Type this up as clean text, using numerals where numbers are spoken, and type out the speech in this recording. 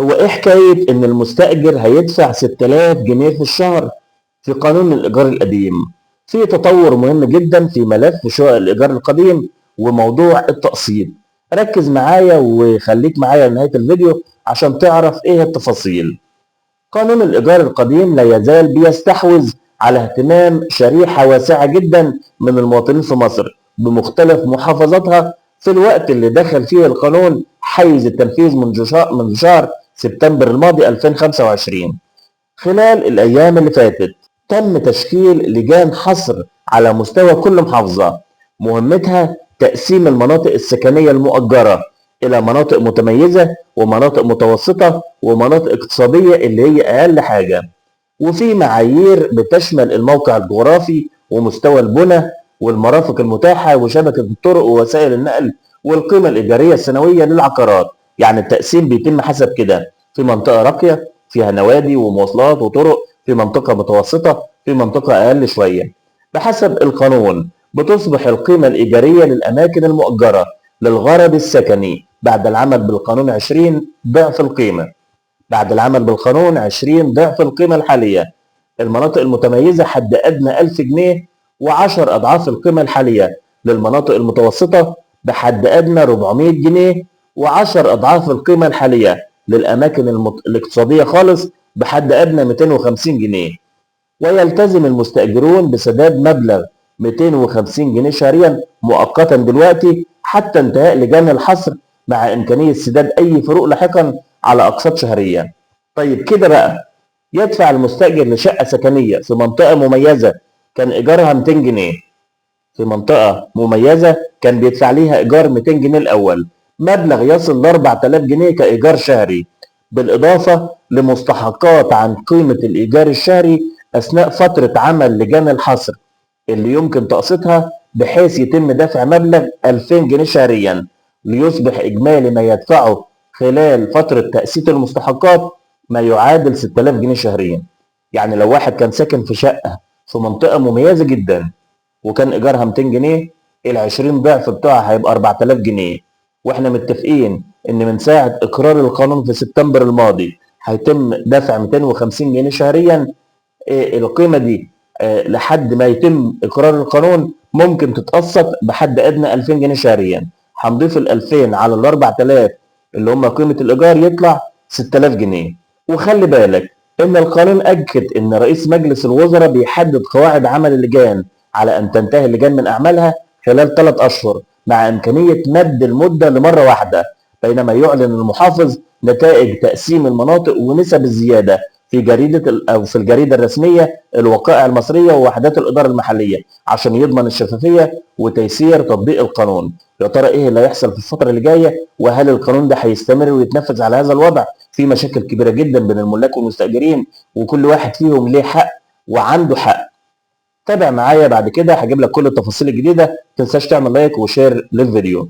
هو ايه حكاية ان المستأجر هيدفع 6000 جنيه في الشهر في قانون الإيجار القديم؟ في تطور مهم جدا في ملف شقق الإيجار القديم وموضوع التقسيط. ركز معايا وخليك معايا لنهاية الفيديو عشان تعرف ايه التفاصيل. قانون الإيجار القديم لا يزال بيستحوذ على اهتمام شريحة واسعة جدا من المواطنين في مصر بمختلف محافظاتها في الوقت اللي دخل فيه القانون حيز التنفيذ من شهر سبتمبر الماضي 2025. خلال الأيام اللي فاتت تم تشكيل لجان حصر على مستوى كل محافظة، مهمتها تقسيم المناطق السكنية المؤجرة إلى مناطق متميزة ومناطق متوسطة ومناطق اقتصادية اللي هي أقل حاجة، وفي معايير بتشمل الموقع الجغرافي ومستوى البنى والمرافق المتاحة وشبكة الطرق ووسائل النقل والقيمة الإيجارية السنوية للعقارات. يعني التقسيم بيتم حسب كده: في منطقة راقية فيها نوادي ومواصلات وطرق، في منطقة متوسطة، في منطقة أقل شوية. بحسب القانون بتصبح القيمة الإيجارية للأماكن المؤجرة للغرض السكني بعد العمل بالقانون 20 ضعف القيمة، بعد العمل بالقانون 20 ضعف القيمة الحالية. المناطق المتميزة حد أدنى 1000 جنيه و10 أضعاف القيمة الحالية. للمناطق المتوسطة بحد أدنى 400 جنيه و10 أضعاف القيمة الحالية. للأماكن الاقتصادية خالص بحد أدنى 250 جنيه. ويلتزم المستأجرون بسداد مبلغ 250 جنيه شهريا مؤقتا دلوقتي حتى انتهاء لجان الحصر، مع إمكانية سداد أي فروق لاحقا على أقساط شهرية. طيب كده بقى، يدفع المستأجر لشقة سكنية في منطقة مميزة كان إيجارها 200 جنيه، في منطقة مميزة كان بيدفع ليها إيجار 200 جنيه الأول، مبلغ يصل ل 4000 جنيه كإيجار شهري، بالإضافة لمستحقات عن قيمة الإيجار الشهري أثناء فترة عمل لجان الحصر اللي يمكن تقسيطها، بحيث يتم دفع مبلغ 2000 جنيه شهريا ليصبح إجمالي ما يدفعه خلال فترة تقسيط المستحقات ما يعادل 6000 جنيه شهريا. يعني لو واحد كان ساكن في شقة في منطقة مميزة جدا وكان إيجارها 200 جنيه، ال 20 ضعف بتوعها هيبقى 4000 جنيه. واحنا متفقين ان من ساعة اقرار القانون في سبتمبر الماضي هيتم دفع 250 جنيه شهريا. القيمة دي لحد ما يتم اقرار القانون ممكن تتقسط بحد ادنى 2000 جنيه شهريا. هنضيف ال 2000 على ال 4000 اللي هم قيمة الايجار يطلع 6000 جنيه. وخلي بالك ان القانون اكد ان رئيس مجلس الوزراء بيحدد قواعد عمل اللجان على ان تنتهي اللجان من اعمالها خلال 3 اشهر، مع امكانيه مد المده لمره واحده، بينما يعلن المحافظ نتائج تقسيم المناطق ونسب الزياده في جريده او في الجريده الرسميه الوقائع المصريه ووحدات الاداره المحليه عشان يضمن الشفافيه وتيسير تطبيق القانون. يا ترى ايه اللي هيحصل في الفتره اللي جايه؟ وهل القانون ده هيستمر ويتنفذ على هذا الوضع؟ في مشاكل كبيره جدا بين الملاك والمستاجرين وكل واحد فيهم ليه حق وعنده حق. تابع معايا بعد كده، هجيب لك كل التفاصيل الجديده. ما تنساش تعمل لايك وشير للفيديو.